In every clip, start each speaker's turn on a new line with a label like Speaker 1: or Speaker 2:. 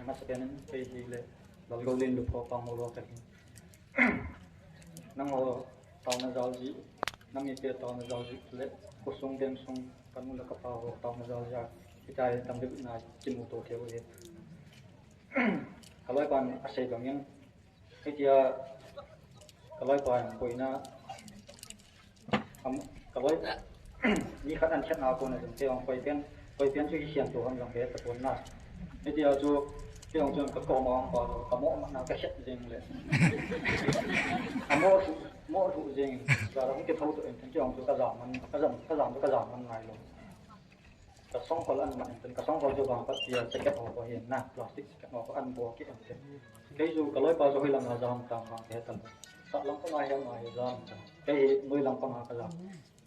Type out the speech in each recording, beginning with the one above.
Speaker 1: na sa kanin kay hile lalgawin lupo pangolo ka nang o tao na jalji nang ite tao na jalji le kusung dem sung kanula ka pa ho tao na jalja itai tam de na chimu to ke we kaloi pan asai bang yang itia kaloi pan koina kaloi ni khat an chat na ko na te ong koi pian chu hian to ham lang be ta pon na itia chu cái ông chọn cái cò mò có mỏ mà nào cái sét riêngเลยmỏ phụ riêng và nó cũng cái thâu tụi em cái ông chọn cái giảmมันnày luôn cái song còn ăn mặn cái song còn cho bằng cái tiền sẽ kết hợp vào hiện na plastic sẽ kết hợp vào ăn bò cái em cái dù cái lối bao giờ hơi làm là giảm tăng bằng cái tầm sợ lắm cái này em này giảm cái nuôi làm con cái giảm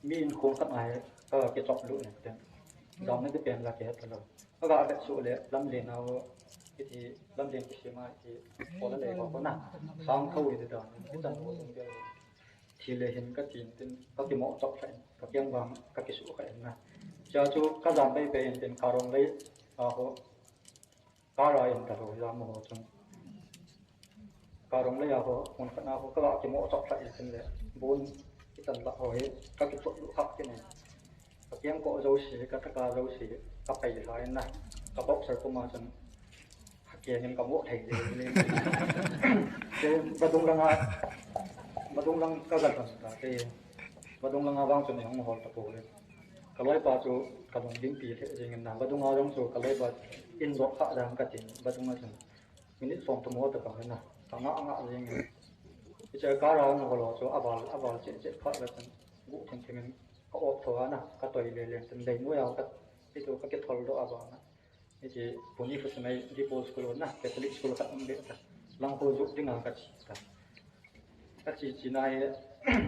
Speaker 1: miên khung cái này cái chọc lụi này giảm nó cái tiền là cái hết rồi các bạn phải sửa lại làm liền nào thì lâm điền cái mà thì có là để có nặng sang khâu thì đó cái chân của chúng ta thì là hiện các tiền các cái mỏ chọc phải các cái vàng các cái sữa phải nè cho chú các dòng đây về tiền cà rồng đấy họ cá rồi hiện tại rồi ra một trong cà rồng đấy họ còn cái nào các cái mỏ chọc phải thì là bốn cái tầng là hỏi các cái chỗ khác cái này các cái có dấu xí các cái dấu xí các cái gì lại nè các bóc sợi cũng mà chân kia nhưng có bộ thầy gì lên và đúng là các gần là cái và đúng là vang cho những hồ tập bộ lên cái lối vào chỗ cái đồng điểm gì thế gì người nào và đúng là trong chỗ cái lối vào in rõ khá là cái chuyện và đúng là chúng mình ít phòng tụi mua tập cái nào thằng ngã gì người bây giờ cá ra nó gọi chỗ áp vào chết khá là chúng vụ thì mình có ốp thua nè cái tuổi lên từng đầy nuôi ao cái chỗ cái thol đó áp vào jadi punya personal di pos sekolah na Catholic sekolah kat ambil lang hojok dengan kat Cina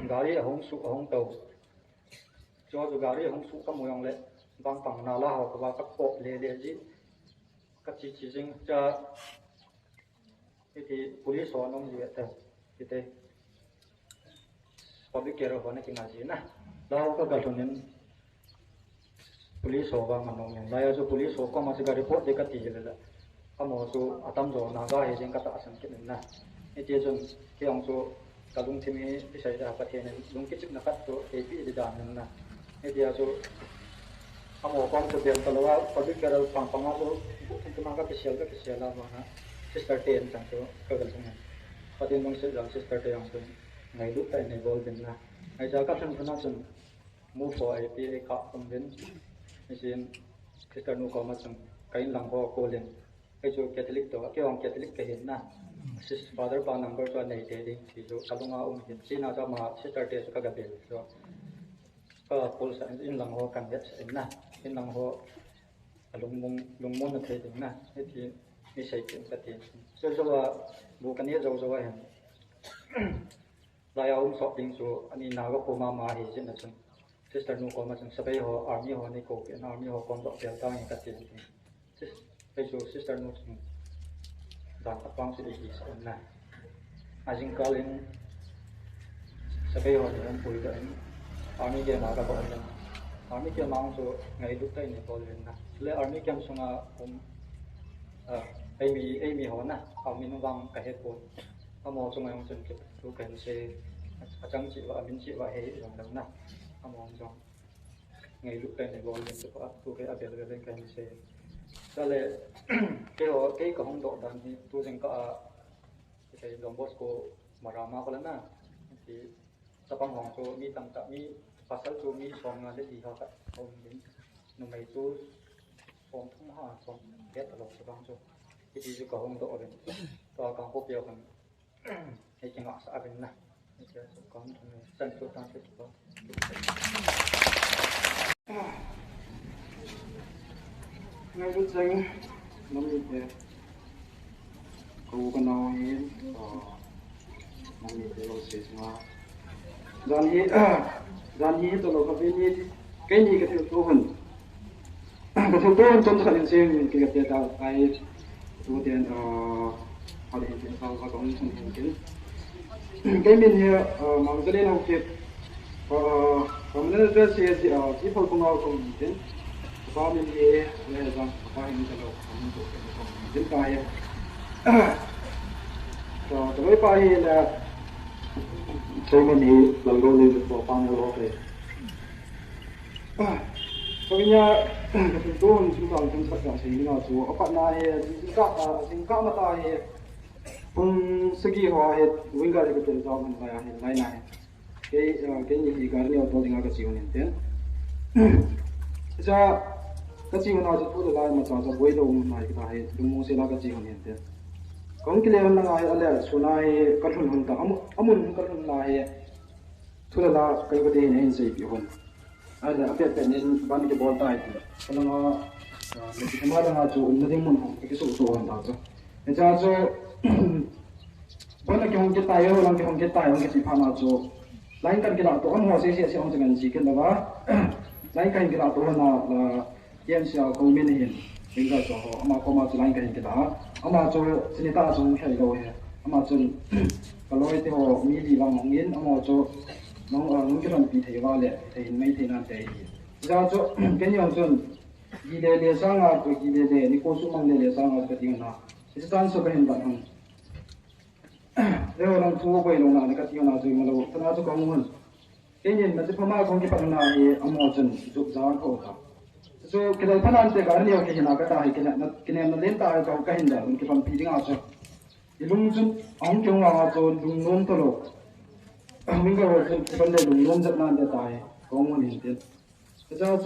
Speaker 1: gari hong su hong tàu cho gari hong su kamu yang le bang pang nala ho ka ka pop le ji kat jing cha jadi police ho nong ji ta kita public care ho na kinga ji na lao ka galtonin police ho bang manong yang laya jo police ho ko ma se ga report de ka ti le la amo so atam jo na ga he jeng ka ta san kin na e je jon ke ong so ka lung thimi ti sai da ka the ne lung ki chip na kat to e pi de dan na e dia so amo kon to bian ka lo wa public care pang pang so ti ma ka ke sel la ba na sister ten sang so ka ga sung pa din mong se la sister te ong so ngai lu ta ne bol din na ai ja ka san na jon mu fo ai pi e ka ong din Mesin Kristen nu kau macam kain langko kolen, kayu Catholic tu, kau orang Catholic kahin na, sis father pa number tu naik jadi, tu kalau ngau mungkin Cina sama sister dia suka gabel, so kalau polisi in langko kan dia na, in langko lung mun nanti na, jadi ni saya kata, so bukan dia jauh yang, layar sok ting so, ani naga koma mahi je macam. Sister nu ko macam sabai ho army ho ni ko ke army ho kon dok bel tang ka tin sister nu chung dan tapang si di sa na ajing kalin sabai ho ni pui da army ke na ka ko na army ke mang so ngai duk tai ni ko len na le army kem sunga ai mi ho na army nu wang ka he ko amo chung ai chung ke tu kan se achang chi wa min chi wa he yang dang na among jong ngày lúc này gọi điện cho các tôi cái abel cái cái xe đó là cái không độ đàn thì tôi dành có cái đồng boss của marama có lắm na thì tập băng hoàng cho mi tăng tập mi pasal cho mi xong là gì họ không đến nó mấy chú xong thông hoa xong ghét là tập băng cho cái gì có không độ đến to càng có biểu hơn cái chuyện họ sẽ bên này cái con sân số tăng sẽ có ngay lúc danh nó như thế cô con nào ấy nó như thế rồi sẽ mà gian hi tôi nói với你cái gì cái thứ tôi hơn cái thứ tôi hơn trong thời gian cái cái tao cái tôi tiền họ để tiền sau có những thông tin cái mình here mang cái lên học tiếp mình nên rất là chỉ phải cùng nhau cùng tiến và mình đi về rằng phải hình thành một
Speaker 2: đến cái rồi tới cái là xây mình thì lần đầu lên được vào bằng rồi cái nhà cái tuần chúng ta cũng sẽ làm gì nữa chứ ở bên này chúng ta mà tại segi hoa hết winga cái tên giao mình là hiện nay này cái gì cái này tôi đang cái chiều này thế giờ cái chiều nàoจะพูดอะไรมาจากวัยรุ่นไหนก็ได้ดูมุสิลาcái chiều này thế còn cái này là ai là số này cái thằng hùng ta amun cái thằng này thu là cái gì này sẽ bị hôn ai là cái cái này ban cái ball tay thì kalau nó cái mà là chỗ nó đi muốn cái số số hùng ta chứ giờ cho bữa nay cái hùng cái tay rồi làm cái hùng cái tay hùng cái gì phá nào chỗ lain kan kita tu orang masih siapa orang jangan sikit lah bah lain kan kita tu là yang siapa kau menihin hingga tu ama kau macam lain kan kita ama tu sini tak macam hari kau ya ama tu kalau itu mili bang mungkin ama tu nong kita pi thei wa le thei mai thei nan thei ja tu cái yang tu gile le sang a tu gile le ni ko su mang le sang a cái tiếng na itu tan so kan tak nếu làm thua với lòng nào thì các chuyện nào rồi mà đâu, thằng nào cho con muốn, cái nhìn là chỉ phải mang con cái phần nào thì ông họ chân giúp giá khổ cả, so cái này phần nào thì cái này cái nào cái ta hay cái này nó lên ta cho cái hình đó, cái phần phi tiếng nào chứ, cái lung chân ông chung là cho lung nôm thôi rồi, mình cái phần này lung nôm rất là để tài, con muốn hiện tiền, thế cho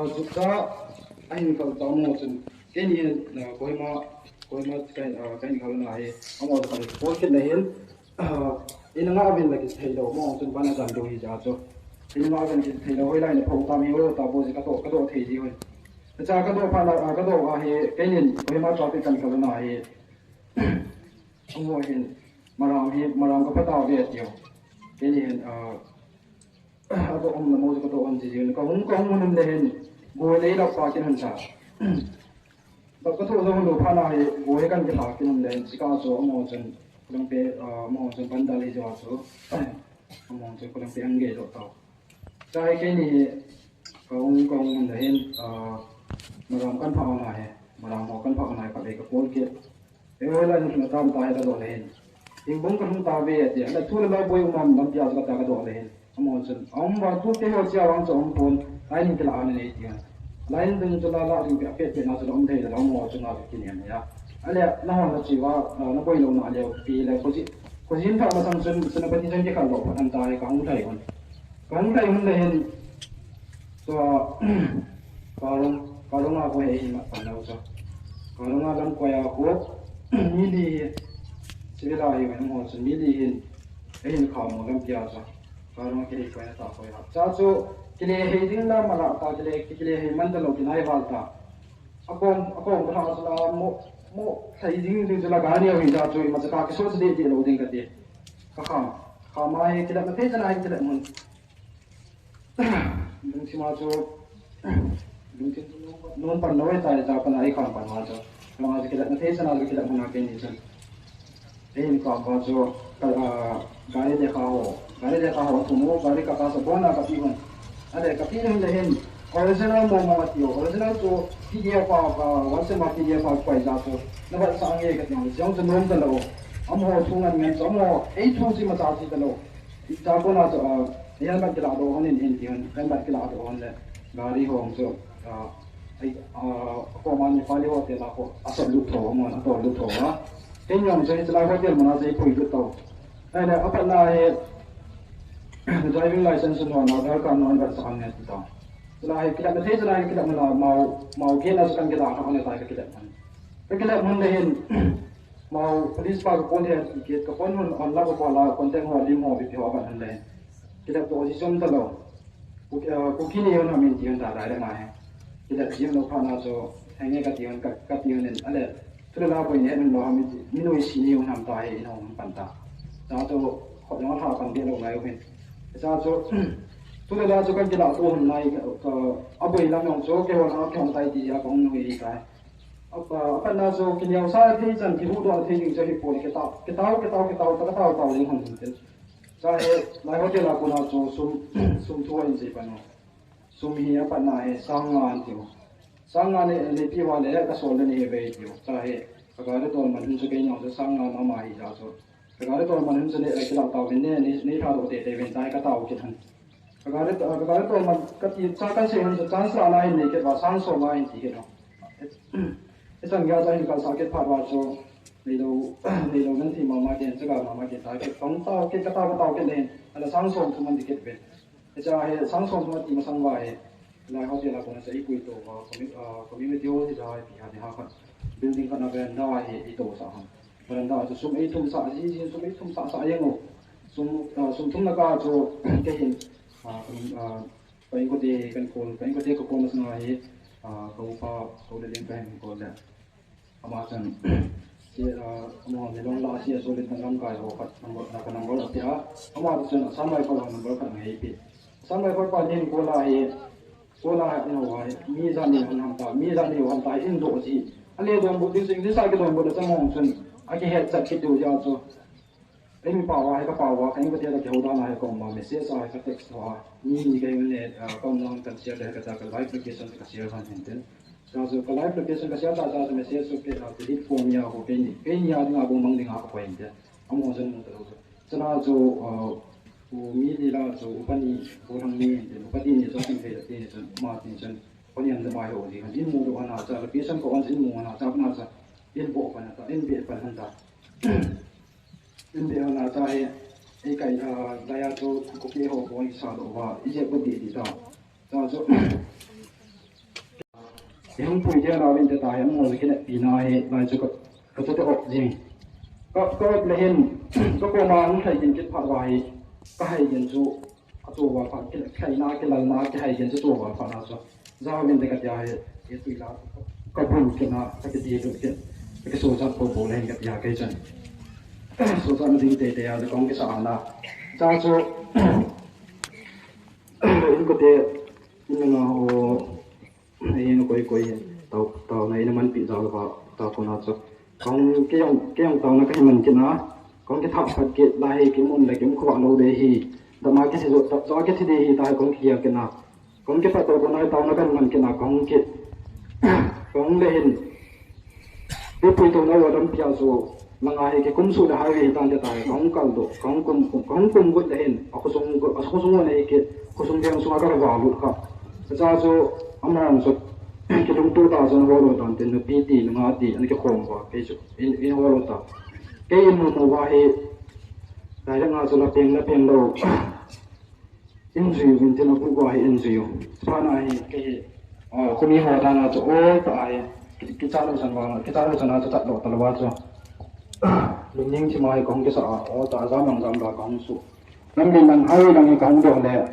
Speaker 2: giúp giá anh phải tạo một chân, cái này là coi mà cái khâu này ông ở đây có cái này hiện in ngã bên là cái thầy đầu mong chân ban làm đồ gì ra cho in ngã bên cái thầy đầu hồi lại là phong tam hiếu ta bố gì cái đồ thầy gì vậy cha cái đồ phan là cái đồ à cái nhìn coi mà cho cái khâu này ông ngồi hiện mà làm cái phát tàu về nhiều cái nhìn cái đồ ông là mua cái đồ ăn gì có không muốn lên ngồi lấy đọc qua cái hình sao cái thủ tục đồ phan này bố cái cái thảo cái nông lên chỉ có số ông chân cũng phải ông chân ban đầu đi cho số ông chân cũng phải ăn ghế rồi tao trái cái này ông lên mà làm căn phòng này mà làm một căn phòng này phải cái bốn kia cái hồi là chúng ta tay ta đổ lên nhưng bốn cái chúng ta về thì là thu là bôi ông làm tiêu cái ta đổ lên ông chân ông vào thu cái hồi chiều ông cho ông phun cái này cái là anh này thì lain dengan celala yang biasa nak sedang thei dalam mau cuma begini ya. Alia nah nak jiwa nak boleh lawan alia pilih kucing tak macam sen berarti jangan kalau antara kamu thei kan lain so kalau nak kau ini mak pandau so kalau nak dalam kau ya aku milih sebelah ini mau sen milih ini kamu dalam biasa kalau nak kiri kau tak kau ya. Jadi kile heding la mala ta kile he mandalo kinai walta akong ko thang sala mo heding ding sala gani awi da choi ma ka so de lo ding ka de ka mai kila ma the jana ai kila mun ding si ma cho ding tin non pan noi ta ja pan ai kham pan ma cho ma kila ma the jana kila mun ka ni san ein ka ba cho gari de ka ho tumo gari ka sa bona ka ti hon ada kapil yang lain original mau matio original tu PDF once ma PDF apa itu nampak sangat kat yang jenom terlalu amo sungan dengan amo itu sih macam sih terlalu itu pun ada yang baca kelado orang ini kan baca kelado orang le gari hong so aku mana paling hotel aku asal luto mana atau luto ah kenyang jadi selalu hotel mana saya pergi luto ada apa lah driving license nó đã còn nó vẫn sang này tao, là cái đợt thế này cái đợt là màu kia là sang cái đợt nó này tại cái đợt mình đây màu police park con thế cái con mình on lao qua là con tên họ lim họ bị họ bạn này cái đợt position tao đâu, cuộc kia này nó mình tiền ta lại đấy này, cái đợt tiền nó pha nó cho anh ấy cái tiền này anh ấy tôi là bây giờ mình lo mình nuôi xí nhiều năm tay nó không bàn ta, đó cho họ nó thà bằng tiền đâu này ok. Sao tôi là cho cái đạo tu hôm nay ở bên làm những chỗ cái họ không tay thì cũng nuôi đi cái ở là cho cái nhiều sai thì chẳng cái hút đó thì những cái bồi cái tao linh hồn thế sao lại có thể là con nào cho sum thua như vậy nó sum hi ở bên này sang ngon thì sang nga ne pi wa le ka sol ne he ve yo ta he ka ga to man hun su ke nyong sang nga ma ma hi ja so ka ga to man hun su ne ki la ta ne ne tha do te te ven tai ka ta u ki han ka ga to man ka ti cha ka se hun chance la na ne ke ba sang so ma hi ti ke no isang ga za ka sa ke pha wa so nei lo nan thi ma ke cha ga ma ke ta ke tong ta ke ka ta ke le ala sang so tu man di ke ve cha he sang so ma ti ma sang wa he lai ho ti la ko na sai pui to community hall ja pi ha ha kha building kana ve na he I to sa ha beranda so sum ei tum sa ji sum ei tum sa yang o sum tum na ka jo ke hin pa ko de kan ko na sa he ko pa ko de ling bang ko da ama chan si ama ne long la si so le tan ram kai ho khat na ka nang ro ti ha ama chan samai ko na number khat ngai pi samai ko pa nin ko la he ko la no wa mi za ni han ta in do ji ale don bu din sing sa ke don bu da mong chun a ke het sa ke du ja so em pa wa ka pa wa kan ko te da ke ho da na ko ma message sa ka text wa ni ke ne ko nong kan share da ka ta ka live location ka share han ten sa so ka live location ka share da sa message so ke na delete form ya ho ke ni ya nga bo mang ding ha ko en de amo zen mo da so na so mi di la so pani ko thang mi de ko ti ni so tin fe de ni so ma tin chen ko ni an da mai ho ji kan in mo do ana sa location ko an in mo ana sa na sa in bo pa na ta in be pa han ta in be ana ta he e kai da ya to ko ke ho ko sa do wa I je ko di ta sa so yang pui je na len ta yang mo ke pi na he lai chu ko to te ok jing ko le hen ko ma hun thai jin kit pha wa he ka hai yin chu a chu wa pha ke khai na ke lal na ke hai yin chu wa pha na so za wen de ka ya he e tu la ka bun ke na ka ke di ke so sa po bo le ka ya ke chan so sa na ding te te ya de kong ke sa na za chu in ko te in na ho ai no koi tao này nó mình bị giàu vào tao còn nào cho con cái dòng tao nó cái mình cái nó con cái tháp phật cái đây cái môn này cái môn khoa lâu đấy thì tao mà cái gì rồi tao cái gì đấy thì tao con kia cái nào con cái phật tao con nói tao nó cái mình cái nào con lên cái pui tao nó vào đâm piao rồi mà ngay cái công số là hai vị tăng cho tao con cầu độ con cùng vượt lên aku sung này cái aku sung yang sung agar vào luôn cả sao cho among so cái đúng 2000 holo tan tin PT nga ti anh cái khom wa cái in holo ta cái in mo wa he dai nga so la peng lo in ju vin tin ku wa he in ju pa na he cái ko mi ho ta na cho o ta ai cái cha lo san wa cái cha lo san na cho ta lo ta lo wa cho lung ning chi mai kong cái sa o ta za mang zam da kong su nam bin man hai lang kong do le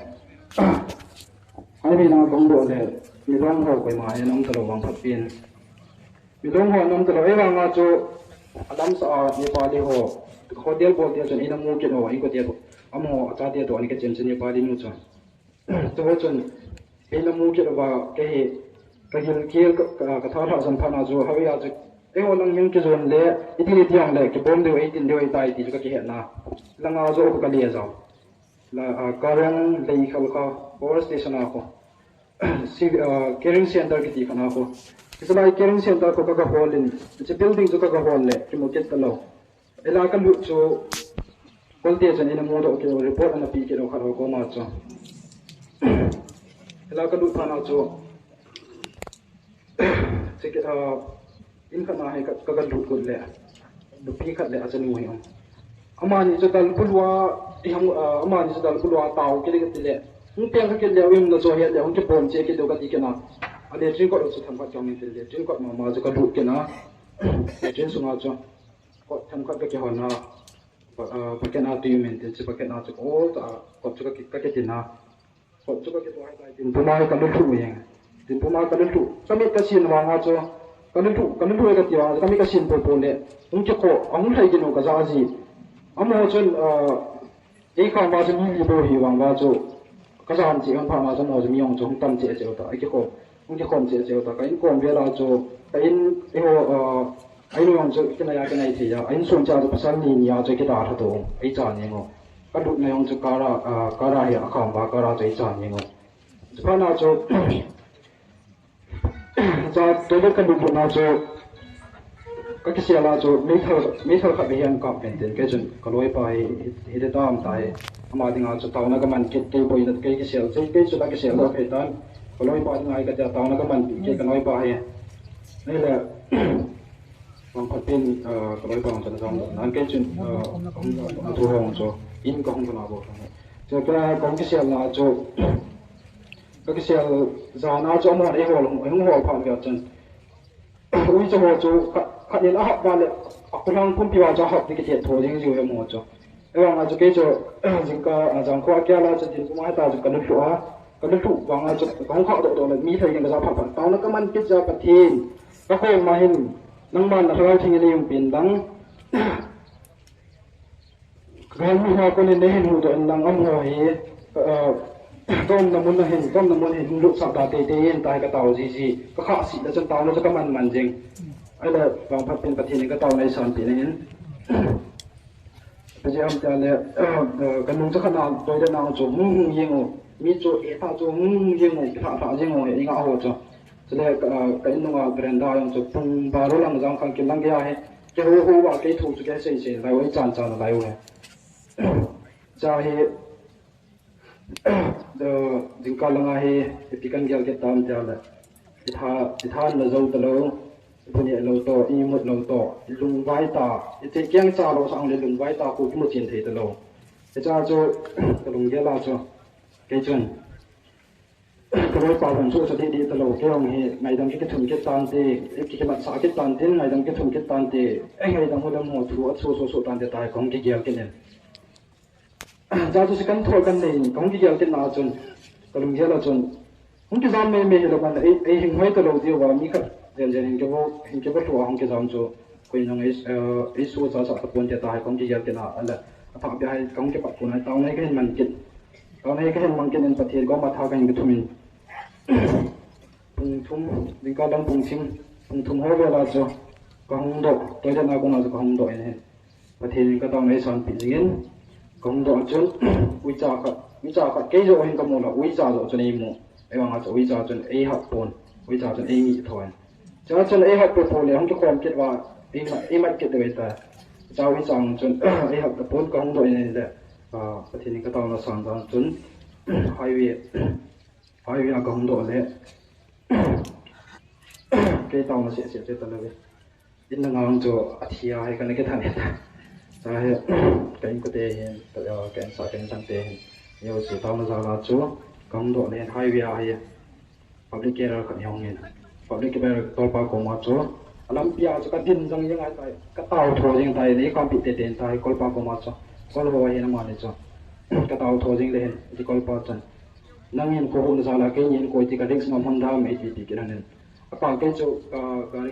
Speaker 2: hai bin na kong do le mi long ho koi ma nom talo wang phat pin mi long ho nom talo e wang nga chu adam sa Nepali ho hotel bol dia chen ina mu ke no ai ko dia amo ata dia to ani ke chen chen Nepali mu chu to ho chen ina mu ke ba ke he ka hil kiel ka tha tha san phana chu hawi ya chu e ho lang yang ke zon le idili tiang le ke bom de 18 de tai ti ka ke he na langa zo ko ka le zaw la karang lei khal ka power station a ko caring center ki ti khana ko isla caring center ko ka hall in che building jo ka hall le ki mo ket kalo ela ka lu chu kolte chen ina mo do ke report na pi ke ro kharo ko ma chu ela ka lu khana chu che ke in khana hai ka lu ko le du pi khat le a chen mo hi amani chu dal bulwa ti ham amani chu dal bulwa taw ke le le những tiếng cái liệu im là rồi hiện liệu cái bồn chế cái đồ cái gì cái nào, anh ấy chuyên có được sự tham khảo trong mình thì chuyên có mà cho cái đủ cái nào, chuyên sung áo cho, có tham khảo cái hòn nào, cái nào tùy mình thì chỉ cái nào cho có cho cái gì nào, có cho cái đồ hay thì bùn mai cái đồ thủ vậy, thì bùn mai cái đồ thủ, cái mấy cái xin mà cho cái đồ thủ cái gì mà cái mấy cái xin bồn này, ông chỉ có ông thấy cái nào cái gì, ông nói cho cái khoản mà cho những cái đồ hi vàng vào cho cái sao chị không phải mà cho mọi người dùng trong tâm chế chế ta cái con chế chế ta cái con về là cho cái anh dùng cho cái này thì anh dùng cho cái sản phẩm nhà cho cái đào thật đồ ấy trả nhiều ngô cái lúc này dùng cho cái ra hiện không và cái ra cho ấy trả nhiều ngô cho nên là cho cha tôi biết cái đúng nào cho các cái xe là cho mấy thợ khách hiện cầm tiền tiền cái chuyện có lối bài thì để tao tại mà tiếng cho tao nó cái mình cái bồi đất cái xe cái chỗ cái xe đó phải tan có lối bài ngay cái tao nó cái mình cái lối bài đây là bằng phát tiền có lối bài cho nó xong anh cái chuyện ông thu hồng cho in có không có nào bộ cho cái con cái xe là cho các cái xe già nó cho mọi người không hồ phạm việc chân ui cho hồ cho khách đến học vào lại học lang không phải cho học thì cái thiệt thôi nhưng dù em một cho em là cho cái cho những cái rằng khoa kia là cho tiền cũng hay ta cho cái nước chủ vàng là cho không họ độ là mỹ thời gian cái giáo phạm tao nó có mang cái giờ cái thiên các cô mà hình năng man là theo thiên nhiên biển đắng cái hoa con nên hình hữu tuần năng âm hồi con là muốn hình lục sạc đá tê hiện tại cái tàu gì có khả sĩ là chân tàu nó cho các man ding ấy là vòng phátเป็นประเทศcái tàu này sản品này bây giờ ông ta là cái nông dân nào tôi đã nào chỗ hung yên mi chỗ eta chỗ hung yên thả yên ấy ngã hồ cho nên cái nông brand đó chỗ pung baru lang giang khang kim lang kia hay cái hồ vào cái thủ cái xây lại với chăn lại rồi cho hay những cái lang hay thì cần giao cái tam cho là thì tha là dâu tơ lâu bây giờ lâu to y một lâu to lùng vai ta thì kiêng cha lâu sang lên lùng vai ta cũng một chuyện thế tơ lâu thì cha cho cái lùng kia là cho cái chuyện cái lối bảo hành số sẽ đi tơ lâu cái ông này ngày đằng cái thùng cái tan thì cái mặt sạ cái tan thì ngày đằng cái thùng cái tan thì ngày đằng hồi đằng một thua số tan thì tài không cái gì cái này cha cho sẽ cắn thôi cắn này không cái gì cái nào chun cái lùng kia là chun không cái giam mê là bạn ấy hình hơi tơ lâu tiêu vào mi khát giờ hình cái vật hoa không cái dòng cho quên rằng ấy số giá trị tập quần chế tài không cái gì cái nào là thằng bé hay không cái bát quần này tao này cái hình mình kít tao này cái hình mình kít nên bát thiệt có mà thao cái hình cái thùng mình thùng đi cả đang thùng hoa về là cho có không độ tôi thấy nào cũng là có không độ này bát thiệt cái tao này sản品riêng không độ chứ uy trả cái rồi hình cái một là uy trả rồi cho nên một ấy bằng là uy trả cho ấy học bồn uy trả cho ấy nghỉ thôi cho nên ấy học bồn thì không có quan kếtว่าấy mất kết được ta cho uy trả cho ấy học bồn có không độ này làประเทศนี้ก็ต้องเราสอนตอนจนhai vị là có không độ đấy cái tàu nó sẽ tới tận đây ít là ngon cho thia hay cái thằng này sai cái thể cái sao cái sang thế nhiều sự tao nó ra là chúa công độ này hai vị hay public care là nhiều người public care tôi bảo cùng mà chúa làm bia cho cái tin rằng những cái tàu thôi những cái này không bị tệ tiền tai coi bảo cùng mà chúa coi vào hay làm gì chúa cái tàu thôi những này thì coi bảo chân năng nhiên cô hôn ra là cái nhiên cô thì cái risk mà mình đam mấy thì cái này apa cái chỗ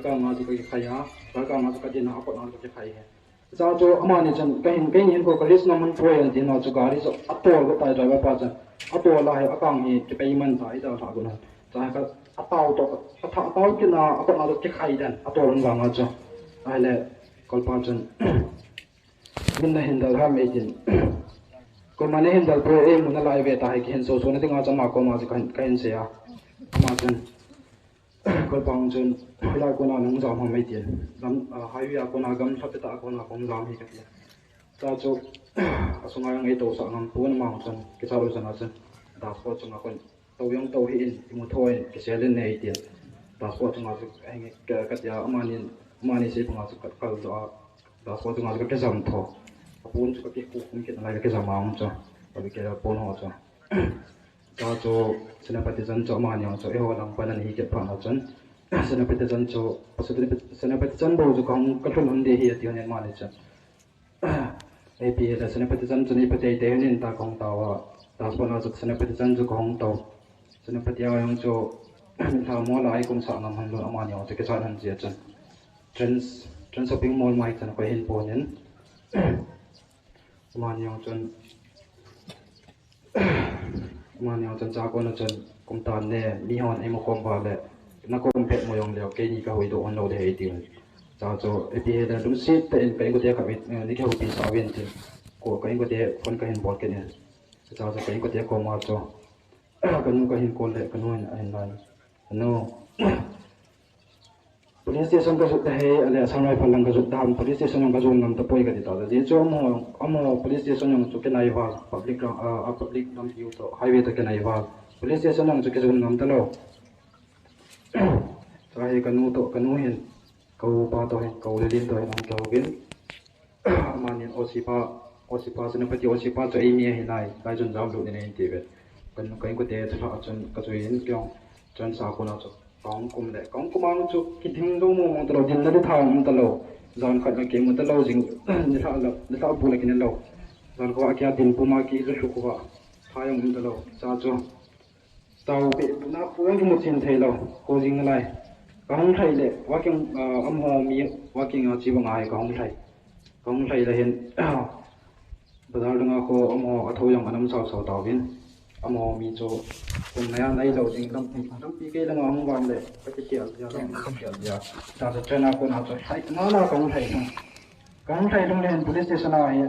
Speaker 2: cái mà thì cái khai á cái mà cái gì nào có nó cái khai hết sao cho ama này chân cái nhiên cô cái risk mà mình thuê thì nó cho cái risk atol cái tài driver pa chân atol là cái gì cái payment phải đâu thằng của nó cho cái atol to atol cái nào có nó cái khai đan atol nó vào cho ai là coi pa chân mình này hiện tại ham mấy chân còn mà nên đào bơi em muốn lại về tại cái hiện số số này thì ngã cho mà có mà chỉ cái hiện xe mà chân còn bằng chân lại con nào nông giảm hàng mấy tiền làm hai vị con nào gam thắp tạ con nào cũng giảm hết cái tiền ta cho số ngày ngày đầu sáng năm bốn mà chân cái sao rồi chân đào số chân con tàu yang tàu hiện một thôi cái xe lên này tiền đào số chân anh cái nhà mà nên sẽ bằng cái cầu đó đào số chân cái giảm thôi pun juga kita mungkin lagi kita mau cho tapi kita pun ho cho senapati jan cho mani ho cho eho lang panan hi ke phang ho chen senapati jan cho senapati jan bo ju kong kathun hunde hi ti hanen mani cha ap la senapati jan chani pati te hanen ta kong ta wa ta pon ho senapati jan ju kong to senapati yang cho tha mo lai kum sa nam han lo amani ho ke cha han ji chen trans shopping mall mai chan ko hin po nen man yang chân cha con chân công tan nè mi hòn em không vào lệ nó công phép một dòng cái gì cả hồi độ hắn đầu để tiền cha cho cái là đúng xít tại cái có thể gặp những cái hộp bị sao viên thì của cái có thể phân cái hình bọt cái này cha cho cái có thể có mà cho cái nó cái hình con lệ cái nó hình này nó police station ka sut he ale sangai phalang ka sut dam police station yang ka zon nam ta poi ka dita je cho mo police station yang chu ke nai wa public dam yu to highway to ke nai wa police station yang chu ke zon nam ta lo sa he kanu to kanu hin kau pa to hin kau le din to hin ang kau bin manin osipa sene pati osipa cho emi hi nai kai chun jam lu ne ti be kan kai ko te cha chun ka chu yin kyong chun sa ko na chu kong kum ang chu ki thing do mo to din na tha mo to lo zon khat ke mo to lo jing ni tha bu le kin lo zon ko akya din pu ma ki lu ko ba tha yong mo to lo cha chu tàu bị na puang ki mo chin thei lo ko jing lai ka hong thai le waking am ho mi waking a chi bang ai ka hong thai le hin bazar danga ko am ho a tho yang anam sau sau taw bin am ho mi chu kum na nai lo jing lam pi ke lang ang wang le pa chi ya ya ta sa chana ko na chu sai na ka hong thai dong len police station a ye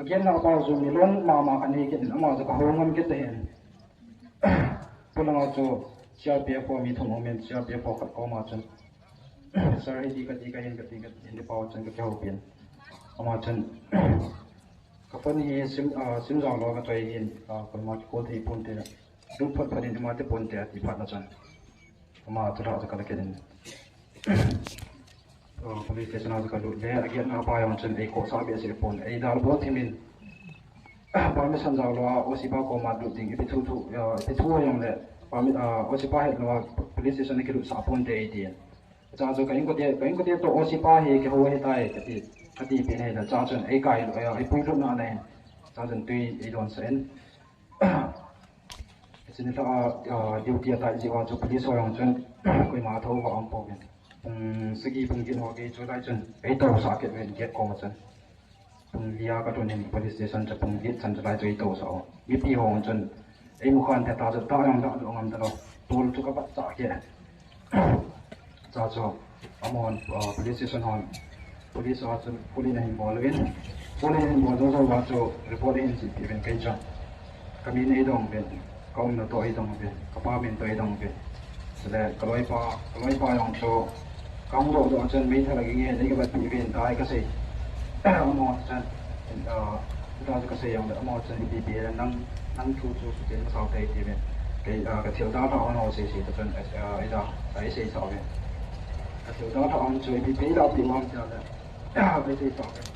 Speaker 2: again na pa zu mi long ma ani ke na ma ka hong ngam ke te hen pulang auto siap dia for mi thong moment siap dia for khat ko ma chen sir hi ka hin in the power chen ka kau pian ama chen ka pon hi sim jang lo ka choi hin ko ma ko thei pon te du phat pharin ma te pon te ti phat na chen ama tura ka ka ken police station a ka lu le again na pa yang chen ei ko sa be se pon ei dal bo thimin permission jaw lo osipa ko ma du ting ipi thu yong le permit osipa he lo police station ke ru sa pon te ti cha jo kain ko te to osipa he ke ho he tai ka ti pe he la cha chen ei kai lo ai pui ru na ne cha chen tui ei don sen sin ta duty ta ji wa jo police ho yong chen koi ma tho wa am po ben sagi pung jin ho ke jo dai chen ei to sa ke ven get ko ma chen lia ka to nin police station cha pung git chan lai choi to so mi pi hong chun ei mu khan ta ta yang da ngam da lo tul chu ka ba cha ke cha cho amon police station hon police a chun police na hin bol win police hin bol so wa cho report in si ti ben kai cha kami nei dong ben kaum na to ai dong ben ka pa ben to ai dong ben sele kaloi pa yang cho kaum ro do chen mi tha la gi nge nei ka ba pi ben dai ka sei amor chen ta ka sei yang da amor chen bi bi nang chu chen sao tai ti ben cái cái thiếu đa thọ nó sẽ ta chen ai da ai sei sao ben cái thiếu đa thọ nó chui bi da bi mong cha da bei sei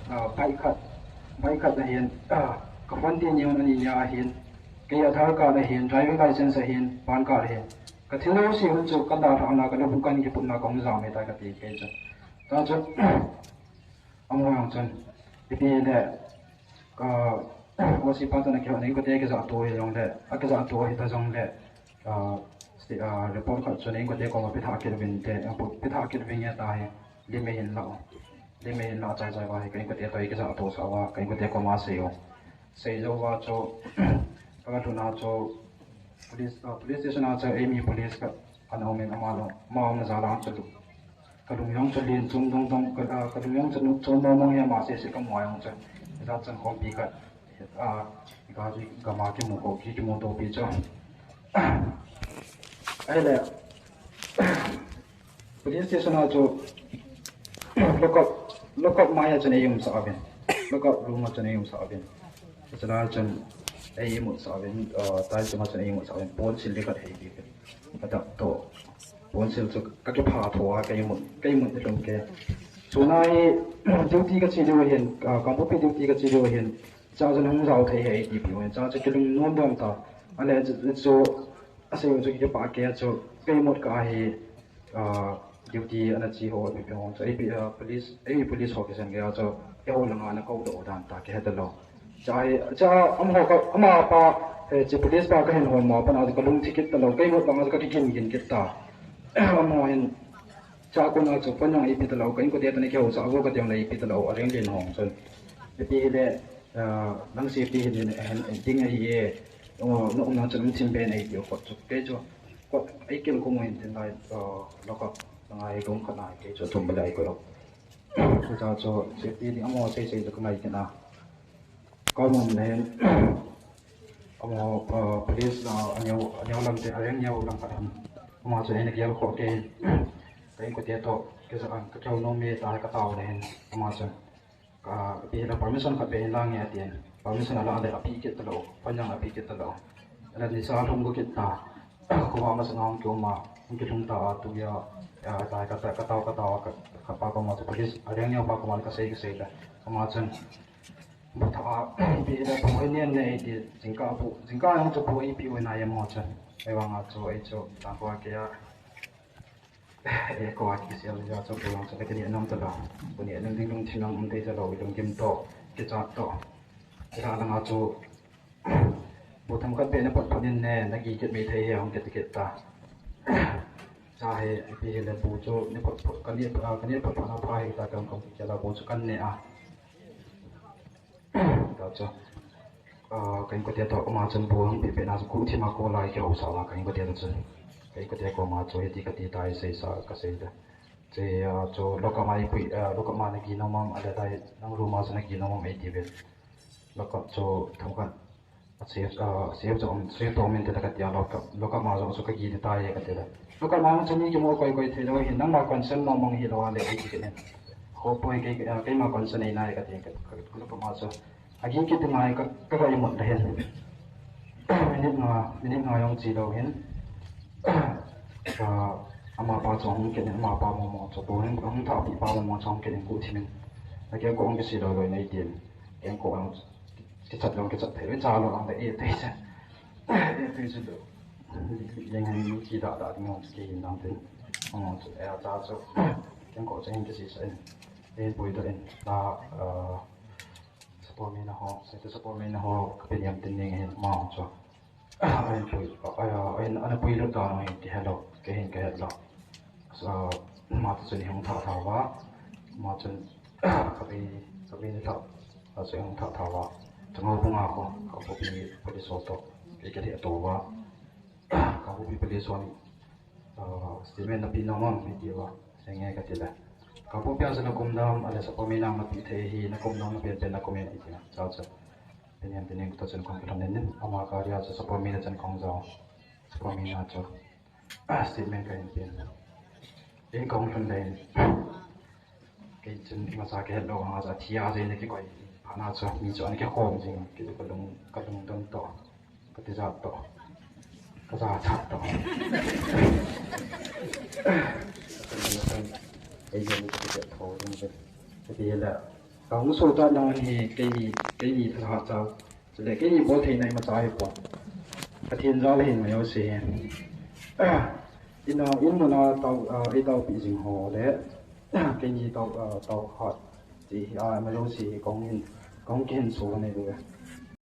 Speaker 2: sao bai khat da hian ka fan ti nyon ani nya hian cái aadhar card hian driving license hian pan card hian ka thiếu lo si hun chu ka da thọ na ka lo bukan ki pun na kong za me ta ka ti ke cha ta chu amor yang chen ipi le ka osi pa na kyo nei ko te ke za to yong le a ke za to hi ta jong le report ka chen nei ko te ko ma pi tha ke bin te pi tha ke bin ya ta he le me hin la chai wa he kai ko te to ke za to sa wa kai ko te ko ma se yo sei lo wa cho ka tu na cho police station a cha emi police ka ano men amalo ma na za la cha lu kadung yang chalin chung dong kadung yang chanu chon mong ya ma se ka mo yang chan da chan khom pi ka ga ji ga ma ke mo ko ki mo to pi cho ai le police station a cho lock up ma ya chan yum sa ben lock up room ma chan yum sa ben chala chan ai mo sa ben tai ma chan yum sa ben pon sil le ka thei pi ka ta to bốn siêu cho các cái phá thua cái một trong cái số này duty cái chỉ điều hiện công bố duty cái chỉ điều hiện cha dân không giàu thấy hay thì biểu hiện cha cho cái lưng non đông ta anh ấy cho anh sẽ cho cái bà kia cho cái một cái duty anh chỉ hồ bị biểu cho police officer cái cho cái hồ lăng anh câu độ đàn ta cái hết rồi cha ông họ ông mà pa chỉ police pa cái hiện hồ mà pa nào cái lưng ticket ta cái một lăng cái kinh cái ta amor hin cha ko na chu panang ipi talo kain ko te tani kheu sa go ka tiang lai ipi talo areng len hong chon ipi le nang si pi hin ding a hi e no na chon chim be nei yo ko chu ke chu ko ai kem ko mo hin tin lai lo ka ngai gong ka nai ke chu thum ba lai ko lo chu cha chu si pi ni amor sei ka ngai ke na ko mo ne amor police na anyo lam te areng nyaw lam ka tham mà cho nên là kiểu có cái cái của tiệt to cái sao cái trâu nôm mê ta cái tàu này mà chân cái bị là permission cái bên lang nghe tiền permission là để api cái talo panjang api cái talo là đi sao không có cái ta ko ma mas ngong ko ma cái chúng ta tu ya ta cái tàu cái pa ko ma tu police ada yang pa ko ma cái sei là mà chân một thằng bị là phong cái niên này thì chính cả yang cho bố bị với này mà chân ai vang cho ta qua cái ko cái xe là cho bố cho cái niên năm tao bố niên năm đinh thì năm đây cho đầu đinh kim to cái chặt to cái thằng cho bố thằng cái bên nó bật niên này nó ghi cái mấy thầy hiểu cái ta cha hay bị là bố cho nó bật cái niên bật nó phải ta cầm công cái là bố cho cái này à đó cho cái tiết đó mà chân buông bị bên nào cũng thì mà cô lại kiểu sao là cái tiết đó chân cái tiết của mà cho thì cái tiết tài xây sa cái xây đó thì cho lúc mà này kia nó mà ở đây nó room mà này kia nó mà mấy tiết lúc cho thằng con save cho mình thì cái tiết lúc mà cho cái gì tài cái tiết đó lúc mà chân như một cái thì nó hiện đang mà còn sân mà mong hiện là để cái này họ bôi cái mà còn sân này cái tiết lúc mà cho agi kita ngai ka yung mot dahin minit nga yung chi daw hin ama pa chong ken ama pa mo cho bo hin ang tha pi pa mo chong ken ku thimin agi ko ang si daw lo nei tin ang ko ang ki chat thei cha lo ang de te cha te chu do yang han ki da ngom ki nang tin ang cho cha cho ang ko chen ki si sen boi da en ta support me na ho sẽ support me na ho cái niệm tin này hiện mong cho anh bui lúc đó này thì hello cái hiện cái hello mà tôi sẽ không thảo quá mà chân cái này thảo sẽ không thảo quá trong hôm qua có bị số tổ cái địa tổ quá có bị số statement là pin nông mình đi quá sẽ nghe cái gì đấy kapu piang sana kumdam ada sapominang na pithehi na kumdam na pian na komen itina chao cha penyam penyam kita chen kong kitan nen ama karya sa sapomina chen kong zao sapomina cho statement kain pian in kong thun den cái chen ima sa ke lo nga sa thia je ne ki koi phana cha mi cho ne ke khom jing ki ka lung dong to ka ti za to ka za chat to cái gì cái thổ trong cái là có một số ta đang thì cái gì thật họ sao để cái gì bố thầy này mà sai quá cái thiên ra lên mà yếu xí in một nó tàu bị dừng hồ đấy cái gì tàu họ thì mà yếu xí công kiên số này rồi